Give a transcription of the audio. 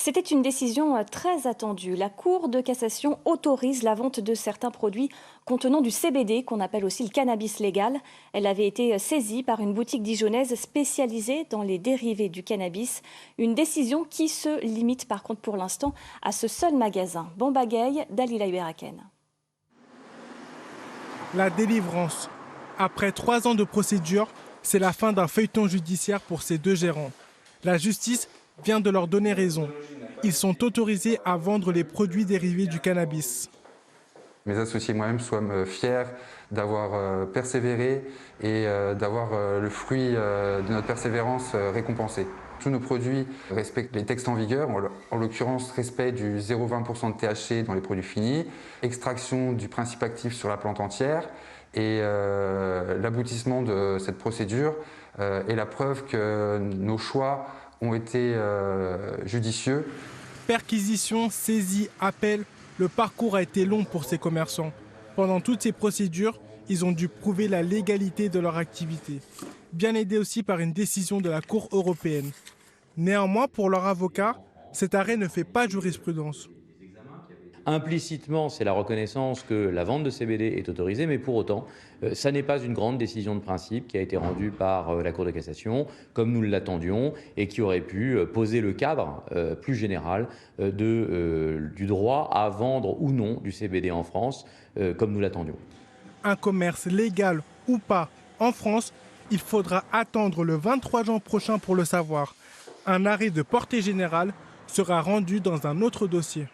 C'était une décision très attendue. La Cour de cassation autorise la vente de certains produits contenant du CBD, qu'on appelle aussi le cannabis légal. Elle avait été saisie par une boutique dijonnaise spécialisée dans les dérivés du cannabis. Une décision qui se limite par contre pour l'instant à ce seul magasin. Bambagay, Dalila Iberaken. La délivrance. Après 3 ans de procédure, c'est la fin d'un feuilleton judiciaire pour ces deux gérants. La justice vient de leur donner raison. Ils sont autorisés à vendre les produits dérivés du cannabis. Mes associés et moi-même sommes fiers d'avoir persévéré et d'avoir le fruit de notre persévérance récompensé. Tous nos produits respectent les textes en vigueur, en l'occurrence respect du 0,20% de THC dans les produits finis, extraction du principe actif sur la plante entière et l'aboutissement de cette procédure est la preuve que nos choix ont été judicieux. Perquisition, saisie, appel, le parcours a été long pour ces commerçants. Pendant toutes ces procédures, ils ont dû prouver la légalité de leur activité. Bien aidés aussi par une décision de la Cour européenne. Néanmoins, pour leur avocat, cet arrêt ne fait pas jurisprudence. Implicitement, c'est la reconnaissance que la vente de CBD est autorisée, mais pour autant, ça n'est pas une grande décision de principe qui a été rendue par la Cour de cassation, comme nous l'attendions, et qui aurait pu poser le cadre plus général du droit à vendre ou non du CBD en France, comme nous l'attendions. Un commerce légal ou pas en France, il faudra attendre le 23 juin prochain pour le savoir. Un arrêt de portée générale sera rendu dans un autre dossier.